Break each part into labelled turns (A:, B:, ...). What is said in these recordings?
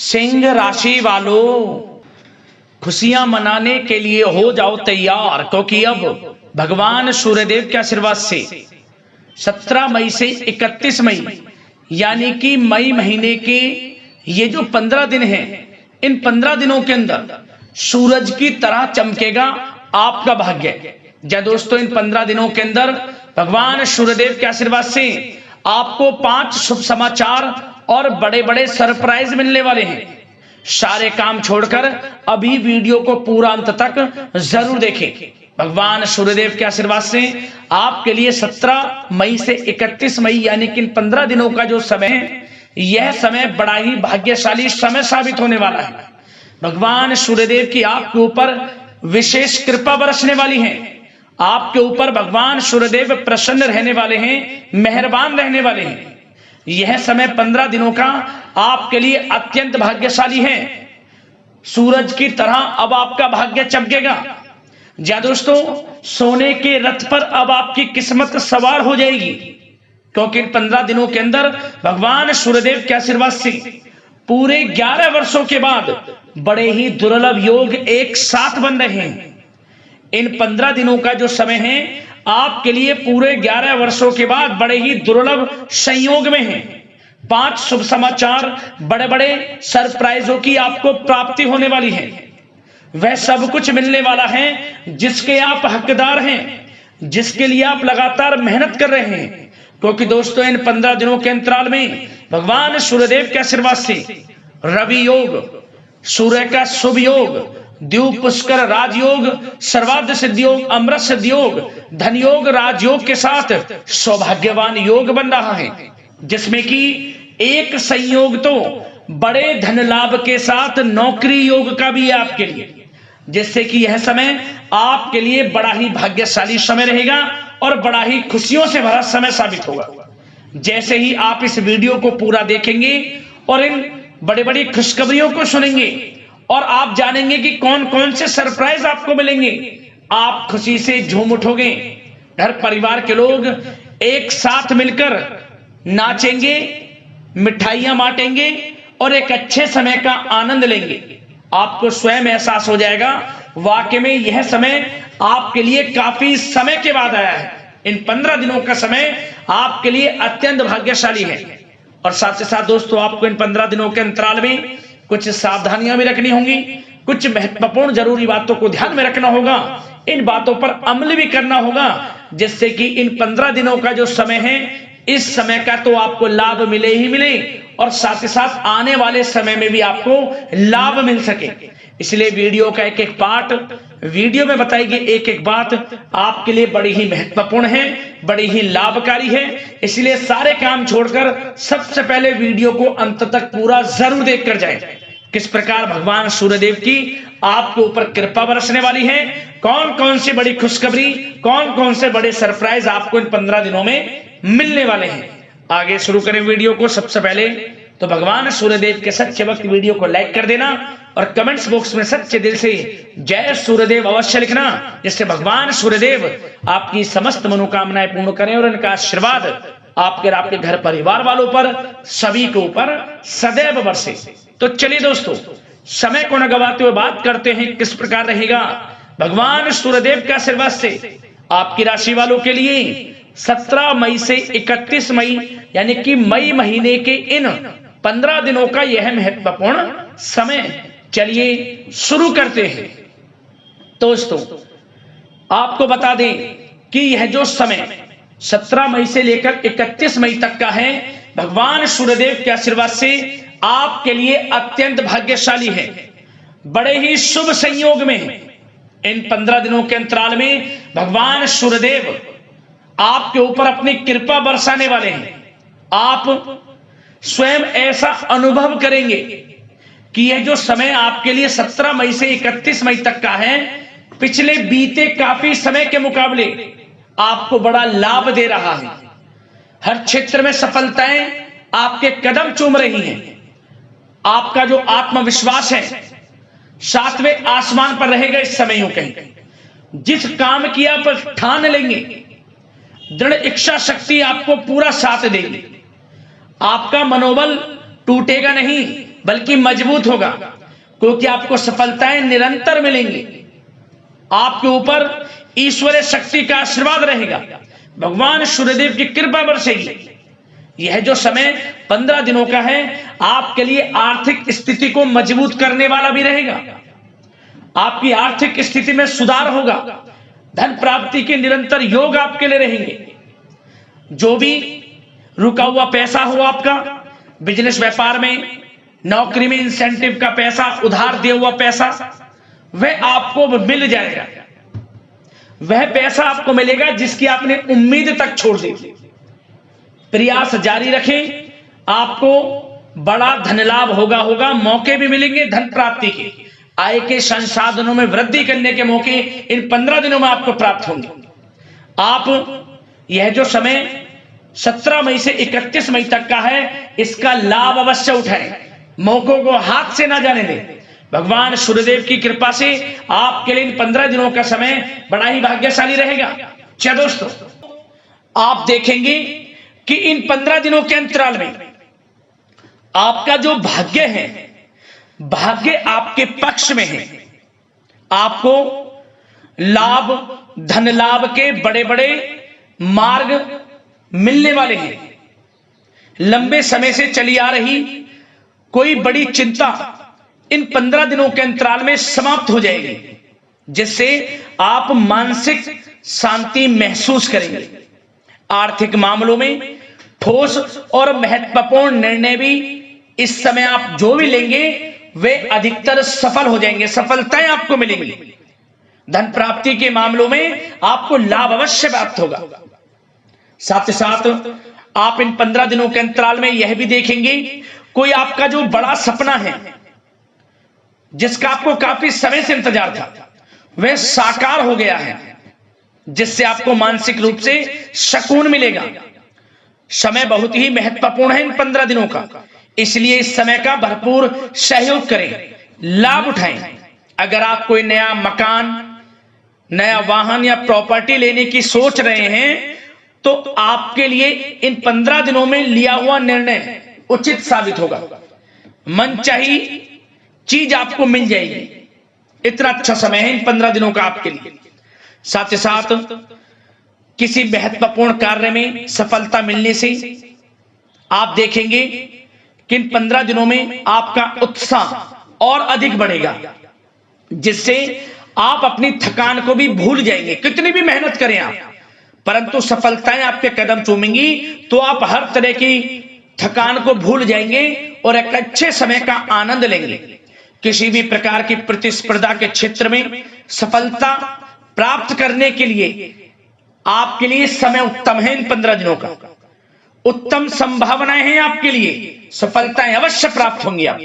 A: सिंह राशि वालों, खुशियां मनाने के लिए हो जाओ तैयार, क्योंकि अब भगवान सूर्यदेव के आशीर्वाद से 17 मई से 31 मई यानी कि मई महीने के ये जो 15 दिन हैं, इन 15 दिनों के अंदर सूरज की तरह चमकेगा आपका भाग्य। जय दोस्तों, इन 15 दिनों के अंदर भगवान सूर्यदेव के आशीर्वाद से आपको 5 शुभ समाचार और बड़े बड़े सरप्राइज मिलने वाले हैं। सारे काम छोड़कर अभी वीडियो को पूरा अंत तक जरूर देखें। भगवान सूर्यदेव के आशीर्वाद से आपके लिए 17 मई से 31 मई यानी कि इन 15 दिनों का जो समय है, यह समय बड़ा ही भाग्यशाली समय साबित होने वाला है। भगवान सूर्यदेव की आपके ऊपर विशेष कृपा बरसने वाली है। आपके ऊपर भगवान सूर्यदेव प्रसन्न रहने वाले हैं, मेहरबान रहने वाले हैं। यह समय 15 दिनों का आपके लिए अत्यंत भाग्यशाली है। सूरज की तरह अब आपका भाग्य चमकेगा। जा दोस्तों, सोने के रथ पर अब आपकी किस्मत सवार हो जाएगी, क्योंकि इन 15 दिनों के अंदर भगवान सूर्यदेव के आशीर्वाद से पूरे 11 वर्षों के बाद बड़े ही दुर्लभ योग एक साथ बन रहे हैं। इन 15 दिनों का जो समय है आपके लिए पूरे 11 वर्षों के बाद बड़े ही दुर्लभ संयोग में है। 5 शुभ समाचार, बड़े बड़े सरप्राइजों की आपको प्राप्ति होने वाली है। वह सब कुछ मिलने वाला है जिसके आप हकदार हैं, जिसके लिए आप लगातार मेहनत कर रहे हैं। क्योंकि दोस्तों, इन 15 दिनों के अंतराल में भगवान सूर्यदेव के आशीर्वाद से रवि योग, सूर्य का शुभ योग, द्वीप पुष्कर राजयोग, सर्वार्थ सिद्धि योग, अमृत सिद्धि योग, धन योग, राजयोग के साथ सौभाग्यवान योग बन रहा है, जिसमें कि एक संयोग तो बड़े धन लाभ के साथ नौकरी योग का भी है आपके लिए, जिससे कि यह समय आपके लिए बड़ा ही भाग्यशाली समय रहेगा और बड़ा ही खुशियों से भरा समय साबित होगा। जैसे ही आप इस वीडियो को पूरा देखेंगे और इन बड़ी बड़ी खुशखबरियों को सुनेंगे और आप जानेंगे कि कौन कौन से सरप्राइज आपको मिलेंगे, आप खुशी से झूम उठोगे। घर परिवार के लोग एक साथ मिलकर नाचेंगे, मिठाइयां बांटेंगे और एक अच्छे समय का आनंद लेंगे। आपको स्वयं एहसास हो जाएगा वाकई में यह समय आपके लिए काफी समय के बाद आया है। इन 15 दिनों का समय आपके लिए अत्यंत भाग्यशाली है। और साथ ही साथ दोस्तों, आपको इन 15 दिनों के अंतराल में कुछ सावधानियां भी रखनी होंगी, कुछ महत्वपूर्ण जरूरी बातों को ध्यान में रखना होगा, इन बातों पर अमल भी करना होगा, जिससे कि इन 15 दिनों का जो समय है, इस समय का तो आपको लाभ मिले ही मिले और साथ ही साथ आने वाले समय में भी आपको लाभ मिल सके। इसलिए वीडियो का एक एक पार्ट, वीडियो में बताई गई एक एक बात आपके लिए बड़ी ही महत्वपूर्ण है, बड़ी ही लाभकारी है। इसलिए सारे काम छोड़कर सबसे पहले वीडियो को अंत तक पूरा जरूर देख कर जाए। किस प्रकार भगवान सूर्यदेव की आपके ऊपर कृपा बरसने वाली है, कौन कौन सी बड़ी खुशखबरी, कौन कौन से बड़े सरप्राइज आपको इन 15 दिनों में मिलने वाले हैं। आगे शुरू करें वीडियो को। सबसे पहले तो भगवान सूर्यदेव के सच्चे भक्त वीडियो को लाइक कर देना और कमेंट्स बॉक्स में सच्चे दिल से जय सूर्यदेव अवश्य लिखना, जिससे भगवान सूर्यदेव आपकी समस्त मनोकामनाएं पूर्ण करें और इनका आशीर्वाद आपके और आपके घर परिवार वालों पर, सभी के ऊपर सदैव बरसे। तो चलिए दोस्तों, समय को न गवाते हुए बात करते हैं किस प्रकार रहेगा भगवान सूर्यदेव के आशीर्वाद से आपकी राशि वालों के लिए 17 मई से 31 मई यानी कि मई महीने के इन 15 दिनों का यह महत्वपूर्ण समय। चलिए शुरू करते हैं। दोस्तों, आपको बता दें कि यह जो समय 17 मई से लेकर 31 मई तक का है, भगवान सूर्यदेव के आशीर्वाद से आपके लिए अत्यंत भाग्यशाली है, बड़े ही शुभ संयोग में। इन 15 दिनों के अंतराल में भगवान सूर्यदेव आपके ऊपर अपनी कृपा बरसाने वाले हैं। आप स्वयं ऐसा अनुभव करेंगे कि यह जो समय आपके लिए 17 मई से 31 मई तक का है, पिछले बीते काफी समय के मुकाबले आपको बड़ा लाभ दे रहा है। हर क्षेत्र में सफलताएं आपके कदम चूम रही हैं। आपका जो आत्मविश्वास है 7वें आसमान पर रहेगा इस समय। यूं कहीं जिस काम की आप ठान लेंगे, दृढ़ इच्छा शक्ति आपको पूरा साथ देगी। आपका मनोबल टूटेगा नहीं, बल्कि मजबूत होगा, क्योंकि आपको सफलताएं निरंतर मिलेंगी। आपके ऊपर ईश्वरीय शक्ति का आशीर्वाद रहेगा, भगवान सूर्यदेव की कृपा बरसेगी। यह जो समय 15 दिनों का है, आपके लिए आर्थिक स्थिति को मजबूत करने वाला भी रहेगा। आपकी आर्थिक स्थिति में सुधार होगा, धन प्राप्ति के निरंतर योग आपके लिए रहेंगे। जो भी रुका हुआ पैसा हो आपका, बिजनेस व्यापार में, नौकरी में इंसेंटिव का पैसा, उधार दिया हुआ पैसा, वह आपको मिल जाएगा। वह पैसा आपको मिलेगा जिसकी आपने उम्मीद तक छोड़ दी थी। प्रयास जारी रखें, आपको बड़ा धन लाभ होगा। मौके भी मिलेंगे धन प्राप्ति के, आय के संसाधनों में वृद्धि करने के मौके इन 15 दिनों में आपको प्राप्त होंगे। आप यह जो समय 17 मई से 31 मई तक का है, इसका लाभ अवश्य उठाएं, मौकों को हाथ से ना जाने दें। भगवान सूर्यदेव की कृपा से आपके लिए इन 15 दिनों का समय बड़ा ही भाग्यशाली रहेगा। क्या दोस्तों, आप देखेंगे कि इन 15 दिनों के अंतराल में आपका जो भाग्य है, भाग्य आपके पक्ष में है। आपको लाभ, धन लाभ के बड़े बड़े मार्ग मिलने वाले हैं। लंबे समय से चली आ रही कोई बड़ी चिंता इन 15 दिनों के अंतराल में समाप्त हो जाएगी, जिससे आप मानसिक शांति महसूस करेंगे। आर्थिक मामलों में ठोस और महत्वपूर्ण निर्णय भी इस समय आप जो भी लेंगे वे अधिकतर सफल हो जाएंगे, सफलताएं आपको मिलेंगी। धन प्राप्ति के मामलों में आपको लाभ अवश्य प्राप्त होगा। साथ ही साथ आप इन 15 दिनों के अंतराल में यह भी देखेंगे, कोई आपका जो बड़ा सपना है, जिसका आपको काफी समय से इंतजार था, वह साकार हो गया है, जिससे आपको मानसिक रूप से सुकून मिलेगा। समय बहुत ही महत्वपूर्ण है इन 15 दिनों का, इसलिए इस समय का भरपूर सहयोग करें, लाभ उठाएं। अगर आप कोई नया मकान, नया वाहन या प्रॉपर्टी लेने की सोच रहे हैं, तो आपके लिए इन 15 दिनों में लिया हुआ निर्णय उचित साबित होगा। मनचाही चीज आपको मिल जाएगी। इतना अच्छा समय है इन 15 दिनों का आपके लिए। साथ ही साथ किसी महत्वपूर्ण कार्य में सफलता मिलने से आप देखेंगे कि इन 15 दिनों में आपका उत्साह और अधिक बढ़ेगा, जिससे आप अपनी थकान को भी भूल जाएंगे। कितनी भी मेहनत करें आप, परंतु सफलताएं आपके कदम चूमेंगी तो आप हर तरह की थकान को भूल जाएंगे और एक अच्छे समय का आनंद लेंगे। किसी भी प्रकार की प्रतिस्पर्धा के क्षेत्र में सफलता प्राप्त करने के लिए आपके लिए समय उत्तम है। इन 15 दिनों का उत्तम संभावनाएं हैं आपके लिए, सफलताएं अवश्य प्राप्त होंगी। आप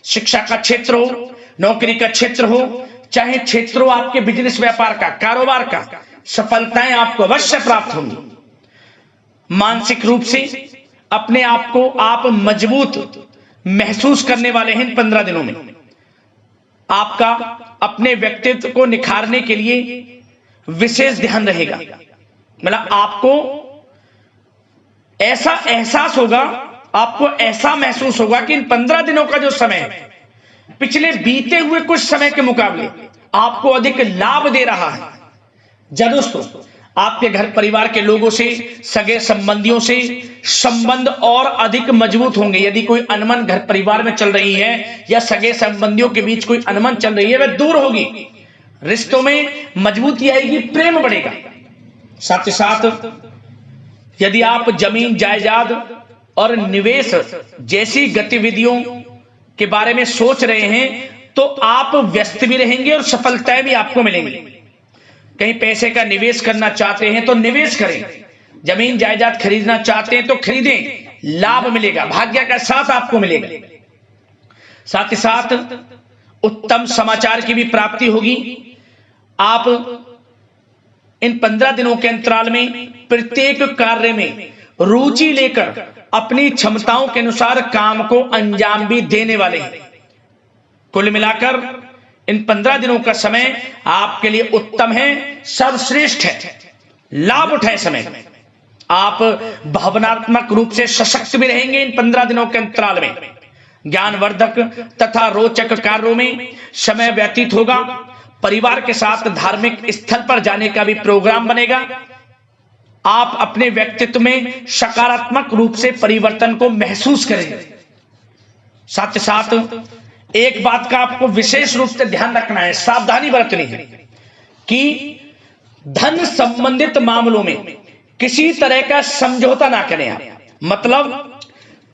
A: शिक्षा का क्षेत्र हो, नौकरी का क्षेत्र हो, चाहे क्षेत्र हो आपके बिजनेस व्यापार का, कारोबार का, सफलताएं आपको अवश्य प्राप्त होंगी। मानसिक रूप से अपने आप को आप मजबूत महसूस करने वाले हैं इन 15 दिनों में। आपका अपने व्यक्तित्व को निखारने के लिए विशेष ध्यान रहेगा। मतलब आपको ऐसा एहसास होगा, आपको ऐसा महसूस होगा कि इन 15 दिनों का जो समय है, पिछले बीते हुए कुछ समय के मुकाबले आपको अधिक लाभ दे रहा है। जब दोस्तों आपके घर परिवार के लोगों से, सगे संबंधियों से संबंध और अधिक मजबूत होंगे। यदि कोई अनबन घर परिवार में चल रही है या सगे संबंधियों के बीच कोई अनबन चल रही है, वह दूर होगी, रिश्तों में मजबूती आएगी, प्रेम बढ़ेगा। साथ ही साथ यदि आप जमीन जायदाद और निवेश जैसी गतिविधियों के बारे में सोच रहे हैं, तो आप व्यस्त भी रहेंगे और सफलताएं भी आपको मिलेंगी। कहीं पैसे का निवेश करना चाहते हैं तो निवेश करें, जमीन जायदाद खरीदना चाहते हैं तो खरीदें, लाभ मिलेगा, भाग्य का साथ आपको मिलेगा। साथ ही साथ उत्तम समाचार की भी प्राप्ति होगी। आप इन 15 दिनों के अंतराल में प्रत्येक कार्य में रुचि लेकर अपनी क्षमताओं के अनुसार काम को अंजाम भी देने वाले हैं। कुल मिलाकर इन 15 दिनों का समय आपके लिए उत्तम है, सर्वश्रेष्ठ है। लाभ उठाएं समय में। आप भावनात्मक रूप से सशक्त भी रहेंगे इन 15 दिनों के अंतराल में। ज्ञानवर्धक तथा रोचक कार्यों में समय व्यतीत होगा। परिवार के साथ धार्मिक स्थल पर जाने का भी प्रोग्राम बनेगा। आप अपने व्यक्तित्व में सकारात्मक रूप से परिवर्तन को महसूस करेंगे। साथ ही साथ एक बात का आपको विशेष रूप से ध्यान रखना है, सावधानी बरतनी है कि धन संबंधित मामलों में किसी तरह का समझौता ना करें आप। मतलब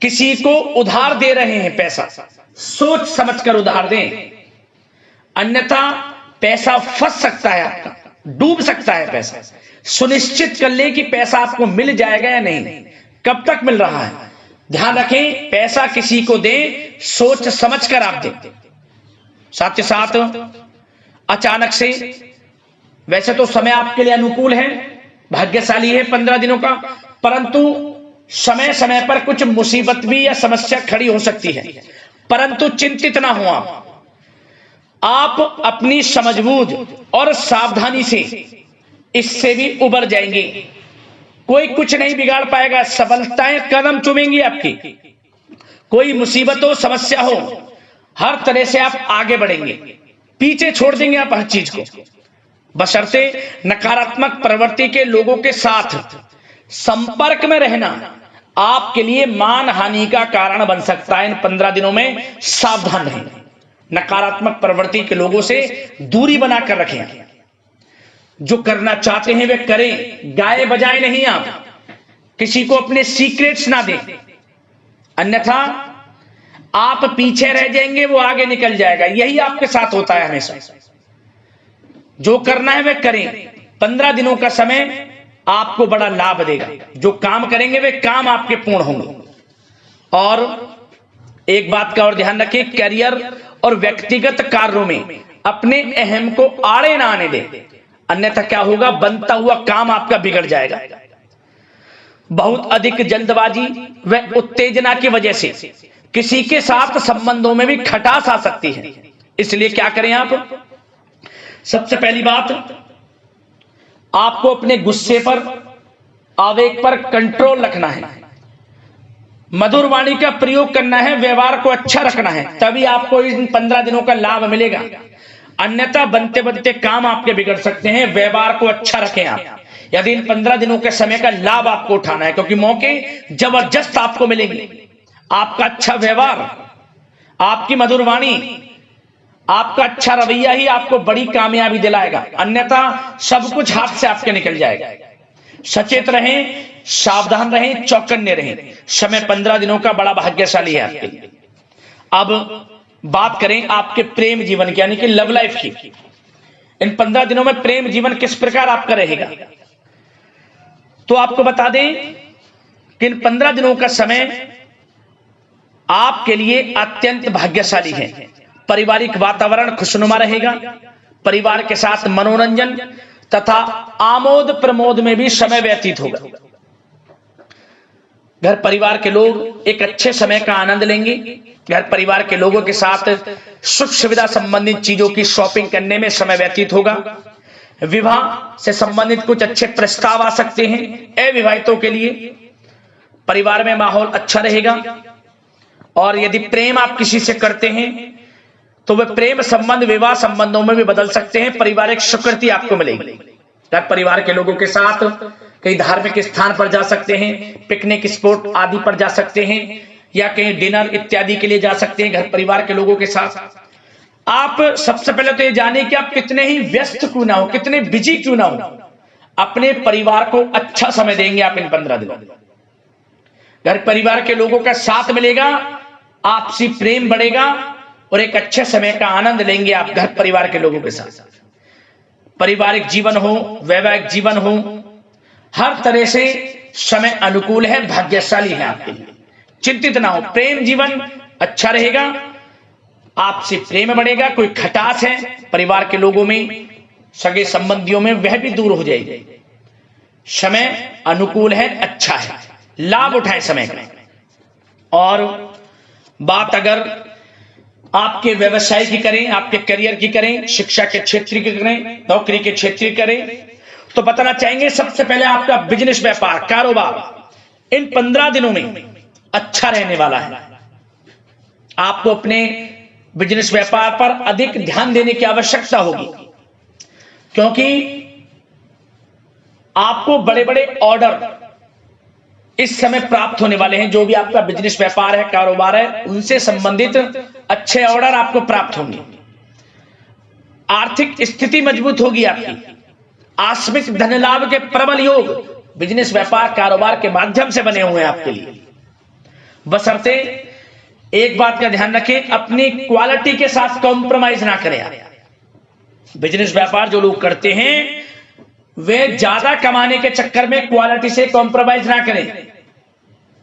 A: किसी को उधार दे रहे हैं पैसा, सोच समझकर उधार दें, अन्यथा पैसा फंस सकता है, आपका डूब सकता है पैसा। सुनिश्चित कर लें कि पैसा आपको मिल जाएगा या नहीं, कब तक मिल रहा है, ध्यान रखें। पैसा किसी को दें, सोच समझकर आप दें। साथ ही साथ अचानक से, वैसे तो समय आपके लिए अनुकूल है, भाग्यशाली है 15 दिनों का, परंतु समय समय पर कुछ मुसीबत भी या समस्या खड़ी हो सकती है। परंतु चिंतित ना हो आप अपनी समझबूझ और सावधानी से इससे भी उबर जाएंगे। कोई कुछ नहीं बिगाड़ पाएगा, सफलताएं कदम चूमेंगी आपकी। कोई मुसीबत हो, समस्या हो, हर तरह से आप आगे बढ़ेंगे, पीछे छोड़ देंगे आप हर चीज को। बशर्ते नकारात्मक प्रवृत्ति के लोगों के साथ संपर्क में रहना आपके लिए मान हानि का कारण बन सकता है। इन 15 दिनों में सावधान रहें, नकारात्मक प्रवृत्ति के लोगों से दूरी बनाकर रखें। जो करना चाहते हैं वे करें, गाए बजाए नहीं। आप किसी को अपने सीक्रेट्स ना दें, अन्यथा आप पीछे रह जाएंगे, वो आगे निकल जाएगा। यही आपके साथ होता है हमेशा। जो करना है वे करें। 15 दिनों का समय आपको बड़ा लाभ देगा। जो काम करेंगे वे काम आपके पूर्ण होंगे। और एक बात का और ध्यान रखें, करियर और व्यक्तिगत कार्यों में अपने अहम को आड़े ना आने दें, अन्यथा क्या होगा, बनता हुआ काम आपका बिगड़ जाएगा। बहुत अधिक जल्दबाजी व उत्तेजना की वजह से किसी के साथ संबंधों में भी खटास आ सकती है। इसलिए क्या करें आप, सबसे पहली बात, आपको अपने गुस्से पर, आवेग पर कंट्रोल रखना है। मधुर वाणी का प्रयोग करना है, व्यवहार को अच्छा रखना है, तभी आपको इन 15 दिनों का लाभ मिलेगा। अन्यथा बनते बनते काम आपके बिगड़ सकते हैं। व्यवहार को अच्छा रखें आप, यदि इन 15 दिनों के समय का लाभ आपको उठाना है, क्योंकि मौके जबरदस्त आपको मिलेंगे। आपका अच्छा व्यवहार, आपकी मधुर वाणी, आपका अच्छा रवैया ही आपको बड़ी कामयाबी दिलाएगा, अन्यथा सब कुछ हाथ से आपके निकल जाएगा। सचेत रहें, सावधान रहें, चौकन्ने रहें। समय 15 दिनों का बड़ा भाग्यशाली है आपके लिए। अब बात करें आपके प्रेम जीवन की, यानी कि लव लाइफ की। इन 15 दिनों में प्रेम जीवन किस प्रकार आपका रहेगा, तो आपको बता दें कि इन 15 दिनों का समय आपके लिए अत्यंत भाग्यशाली है। पारिवारिक वातावरण खुशनुमा रहेगा। परिवार के साथ मनोरंजन तथा आमोद प्रमोद में भी समय व्यतीत होगा। घर परिवार के लोग एक अच्छे समय का आनंद लेंगे। घर परिवार के लोगों के साथ सुख सुविधा संबंधित चीजों की शॉपिंग करने में समय व्यतीत होगा। विवाह से संबंधित कुछ अच्छे प्रस्ताव आ सकते हैं अविवाहितों के लिए। परिवार में माहौल अच्छा रहेगा। और यदि प्रेम आप किसी से करते हैं तो वह प्रेम संबंध विवाह संबंधों में भी बदल सकते हैं। पारिवारिक स्वीकृति आपको मिलेगी। घर परिवार के लोगों के साथ कहीं धार्मिक स्थान पर जा सकते हैं, पिकनिक स्पॉट आदि पर जा सकते हैं, या कहीं डिनर इत्यादि के लिए जा सकते हैं घर परिवार के लोगों के साथ। आप सबसे पहले तो ये जाने कि आप कितने ही व्यस्त क्यों ना हो, कितने बिजी क्यों ना हो, अपने परिवार को अच्छा समय देंगे आप इन 15 दिनों। घर परिवार के लोगों का साथ मिलेगा, आपसी प्रेम बढ़ेगा और एक अच्छे समय का आनंद लेंगे आप घर परिवार के लोगों के साथ। पारिवारिक जीवन हो, वैवाहिक जीवन हो, हर तरह से समय अनुकूल है, भाग्यशाली है आपके लिए। चिंतित ना हो, प्रेम जीवन अच्छा रहेगा, आपसे प्रेम बढ़ेगा। कोई खटास है परिवार के लोगों में, सगे संबंधियों में, वह भी दूर हो जाएगी। समय अनुकूल है, अच्छा है, लाभ उठाएं समय का। और बात अगर आपके व्यवसाय की करें, आपके करियर की करें, शिक्षा के क्षेत्र की करें, नौकरी के क्षेत्र की करें, तो बताना चाहेंगे सबसे पहले आपका बिजनेस, व्यापार, कारोबार इन 15 दिनों में अच्छा रहने वाला है। आपको अपने बिजनेस व्यापार पर अधिक ध्यान देने की आवश्यकता होगी, क्योंकि आपको बड़े बड़े ऑर्डर इस समय प्राप्त होने वाले हैं। जो भी आपका बिजनेस व्यापार है, कारोबार है, उनसे संबंधित अच्छे ऑर्डर आपको प्राप्त होंगे। आर्थिक स्थिति मजबूत होगी आपकी। आकस्मिक धन लाभ के प्रबल योग बिजनेस व्यापार कारोबार के माध्यम से बने हुए हैं आपके लिए। बशर्ते एक बात का ध्यान रखें, अपनी क्वालिटी के साथ कॉम्प्रोमाइज ना करें आप। बिजनेस व्यापार जो लोग करते हैं वे ज्यादा कमाने के चक्कर में क्वालिटी से कॉम्प्रोमाइज ना करें।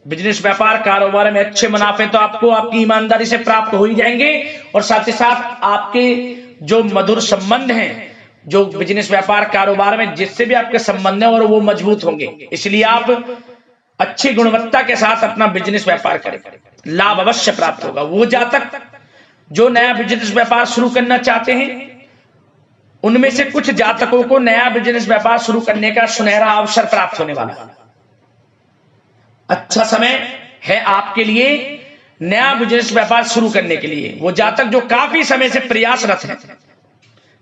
A: बिजनेस व्यापार कारोबार में अच्छे मुनाफे तो आपको आपकी ईमानदारी से प्राप्त हो ही जाएंगे, और साथ ही साथ आपके जो मधुर संबंध हैं जो बिजनेस व्यापार कारोबार में जिससे भी आपके संबंध हैं और वो मजबूत होंगे। इसलिए आप अच्छी गुणवत्ता के साथ अपना बिजनेस व्यापार करें, लाभ अवश्य प्राप्त होगा। वो जातक जो नया बिजनेस व्यापार शुरू करना चाहते हैं, उनमें से कुछ जातकों को नया बिजनेस व्यापार शुरू करने का सुनहरा अवसर प्राप्त होने वाला है। अच्छा समय है आपके लिए नया बिजनेस व्यापार शुरू करने के लिए। वो जातक जो काफी समय से प्रयासरत हैं,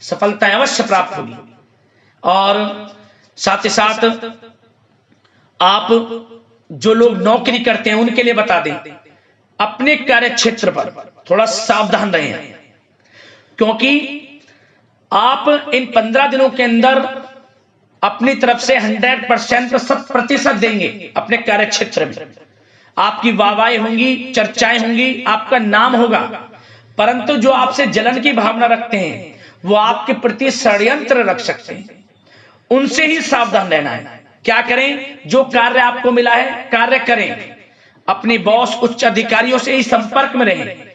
A: सफलता अवश्य प्राप्त होगी। और साथ ही साथ आप जो लोग नौकरी करते हैं उनके लिए बता दें, अपने कार्य क्षेत्र पर थोड़ा सावधान रहें, क्योंकि आप इन 15 दिनों के अंदर अपनी तरफ से 100% 100% देंगे अपने कार्य क्षेत्र में। आपकी वाहवाही होंगी, चर्चाएं होंगी, आपका नाम होगा, परंतु जो आपसे जलन की भावना रखते हैं वो आपके प्रति षड्यंत्र रख सकते हैं। उनसे ही सावधान रहना है। क्या करें? जो कार्य आपको मिला है कार्य करें, अपने बॉस उच्च अधिकारियों से ही संपर्क में रहें।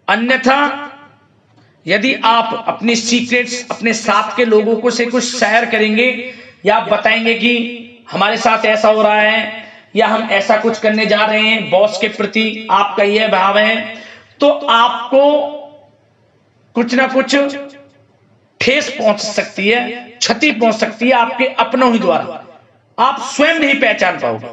A: अन्यथा यदि आप अपने सीक्रेट्स अपने साथ के लोगों को से कुछ शेयर करेंगे या आप बताएंगे कि हमारे साथ ऐसा हो रहा है या हम ऐसा कुछ करने जा रहे हैं, बॉस के प्रति आपका यह भाव है, तो आपको कुछ ना कुछ ठेस पहुंच सकती है, क्षति पहुंच सकती है आपके अपनों ही द्वारा। आप स्वयं नहीं पहचान पाओगे।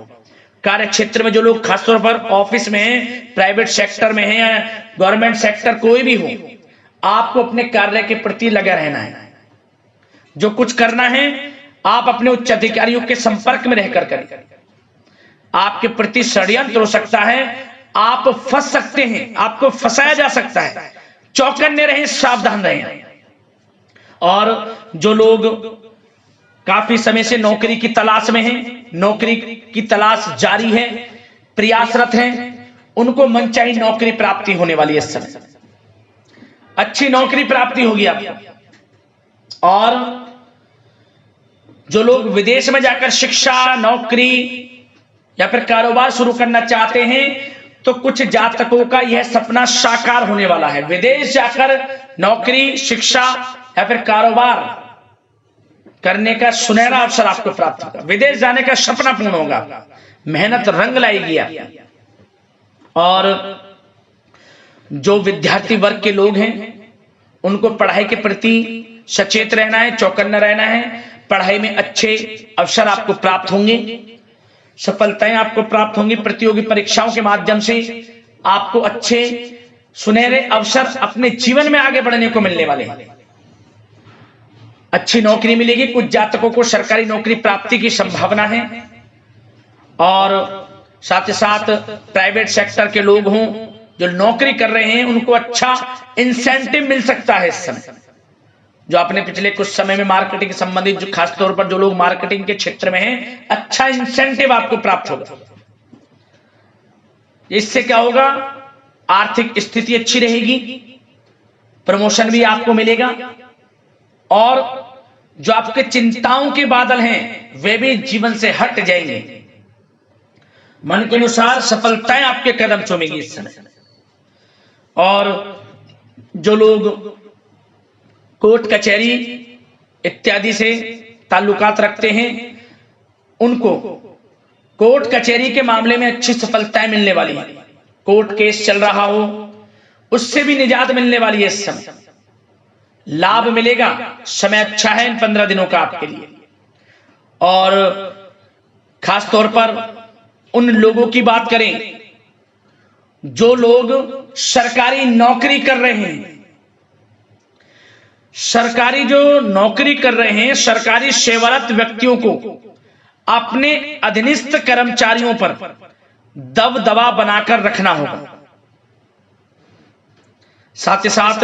A: कार्य क्षेत्र में जो लोग खासतौर पर ऑफिस में हैं, प्राइवेट सेक्टर में हैं या गवर्नमेंट सेक्टर कोई भी हो, आपको अपने कार्य के प्रति लगा रहना है। जो कुछ करना है आप अपने उच्च अधिकारियों के संपर्क में रहकर करें। आपके प्रति षड्यंत्र हो सकता है, आप फंस सकते हैं, आपको फंसाया जा सकता है। चौकन्ने रहें, सावधान रहें। और जो लोग काफी समय से नौकरी की तलाश में हैं, नौकरी की तलाश जारी है, प्रयासरत हैं, उनको मनचाही नौकरी प्राप्ति होने वाली है। इस समय अच्छी नौकरी प्राप्ति होगी आपको। और जो लोग विदेश में जाकर शिक्षा, नौकरी या फिर कारोबार शुरू करना चाहते हैं, तो कुछ जातकों का यह सपना साकार होने वाला है। विदेश जाकर नौकरी, शिक्षा या फिर कारोबार करने का सुनहरा अवसर आपको प्राप्त होगा। विदेश जाने का सपना पूर्ण होगा, मेहनत रंग लाएगी आपकी। और जो विद्यार्थी वर्ग के लोग हैं उनको पढ़ाई के प्रति सचेत रहना है, चौकन्ना रहना है। पढ़ाई में अच्छे अवसर आपको प्राप्त होंगे, सफलताएं आपको प्राप्त होंगी। प्रतियोगी परीक्षाओं के माध्यम से आपको अच्छे सुनहरे अवसर अपने जीवन में आगे बढ़ने को मिलने वाले हैं। अच्छी नौकरी मिलेगी। कुछ जातकों को सरकारी नौकरी प्राप्ति की संभावना है। और साथ ही साथ प्राइवेट सेक्टर के लोग हों जो नौकरी कर रहे हैं, उनको अच्छा इंसेंटिव मिल सकता है इस समय। जो आपने पिछले कुछ समय में मार्केटिंग संबंधित, जो खासतौर पर जो लोग मार्केटिंग के क्षेत्र में हैं, अच्छा इंसेंटिव आपको प्राप्त होगा। इससे क्या होगा? आर्थिक स्थिति अच्छी रहेगी, प्रमोशन भी आपको मिलेगा, और जो आपके चिंताओं के बादल हैं वे भी जीवन से हट जाएंगे। मन के अनुसार सफलताएं आपके कदम चूमेगी इस समय। और जो लोग कोर्ट कचहरी इत्यादि से ताल्लुकात रखते हैं, उनको कोर्ट कचहरी के मामले में अच्छी सफलताएं मिलने वाली है। कोर्ट केस चल रहा हो उससे भी निजात मिलने वाली है। इस समय लाभ मिलेगा। समय अच्छा है इन 15 दिनों का आपके लिए। और खास तौर पर उन लोगों की बात करें, जो लोग सरकारी नौकरी कर रहे हैं, सरकारी जो नौकरी कर रहे हैं, सरकारी सेवारत व्यक्तियों को अपने अधीनस्थ कर्मचारियों पर दबदबा बनाकर रखना होगा। साथ ही साथ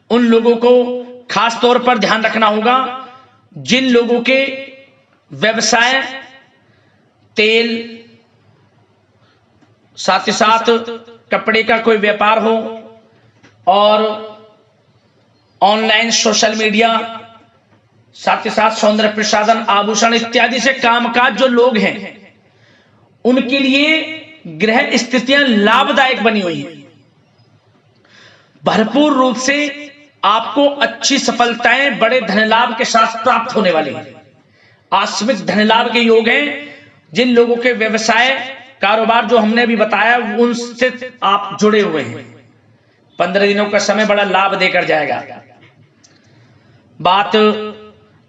A: उन लोगों को खास तौर पर ध्यान रखना होगा जिन लोगों के व्यवसाय तेल, साथ ही साथ कपड़े का कोई व्यापार हो और ऑनलाइन सोशल मीडिया, साथ ही साथ सौंदर्य प्रसाधन, आभूषण इत्यादि से कामकाज जो लोग हैं, उनके लिए ग्रह स्थितियां लाभदायक बनी हुई हैं। भरपूर रूप से आपको अच्छी सफलताएं बड़े धनलाभ के साथ प्राप्त होने वाली हैं। आकस्मिक धनलाभ के योग हैं। जिन लोगों के व्यवसाय कारोबार जो हमने भी बताया उनसे आप जुड़े हुए हैं, 15 दिनों का समय बड़ा लाभ देकर जाएगा। बात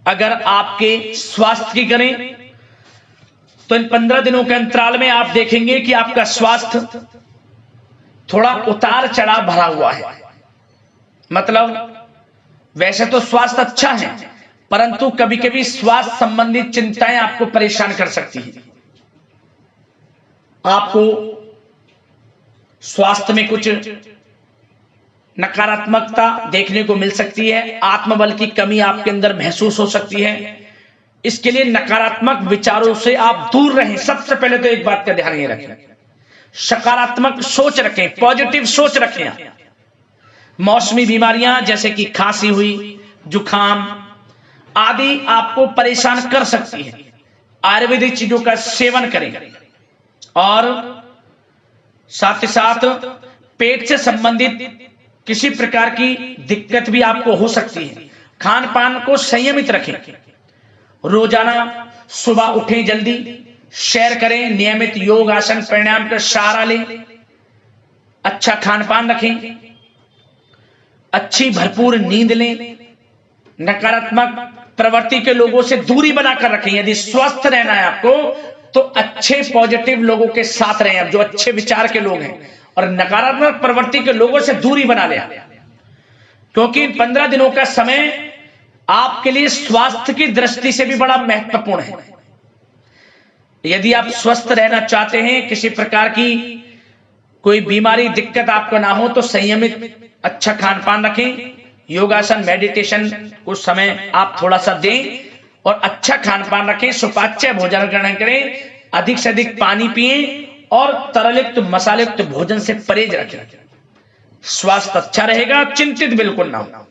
A: अगर आपके स्वास्थ्य की करें तो इन 15 दिनों के अंतराल में आप देखेंगे कि आपका स्वास्थ्य थोड़ा उतार चढ़ाव भरा हुआ है। मतलब वैसे तो स्वास्थ्य अच्छा है, परंतु कभी कभी स्वास्थ्य संबंधित चिंताएं आपको परेशान कर सकती हैं। आपको स्वास्थ्य में कुछ नकारात्मकता देखने को मिल सकती है, आत्मबल की कमी आपके अंदर महसूस हो सकती है। इसके लिए नकारात्मक विचारों से आप दूर रहें। सबसे पहले तो एक बात का ध्यान ये रखें, सकारात्मक सोच रखें, पॉजिटिव सोच रखें। मौसमी बीमारियां जैसे कि खांसी हुई, जुखाम आदि आपको परेशान कर सकती है। आयुर्वेदिक चीजों का सेवन करें और साथ ही साथ पेट से संबंधित किसी प्रकार की दिक्कत भी आपको हो सकती है। खान पान को संयमित रखें। रोजाना सुबह उठें, जल्दी सैर करें, नियमित योग आसन प्राणायाम का सहारा लें, अच्छा खान पान रखें, अच्छी भरपूर नींद लें, नकारात्मक प्रवृत्ति के लोगों से दूरी बनाकर रखें। यदि स्वस्थ रहना है आपको तो अच्छे पॉजिटिव लोगों के साथ रहें, अब जो अच्छे विचार के लोग हैं, और नकारात्मक प्रवृत्ति के लोगों से दूरी बना लें, क्योंकि 15 दिनों का समय आपके लिए स्वास्थ्य की दृष्टि से भी बड़ा महत्वपूर्ण है। यदि आप स्वस्थ रहना चाहते हैं, किसी प्रकार की कोई बीमारी दिक्कत आपको ना हो, तो संयमित अच्छा खान पान रखें, योगासन मेडिटेशन को समय आप थोड़ा सा दें और अच्छा खान पान रखें, सुपाच्य भोजन ग्रहण करें, अधिक से अधिक पानी पिएं और तरलयुक्त मसालेयुक्त भोजन से परहेज रखें। स्वास्थ्य अच्छा रहेगा, चिंतित बिल्कुल ना हो।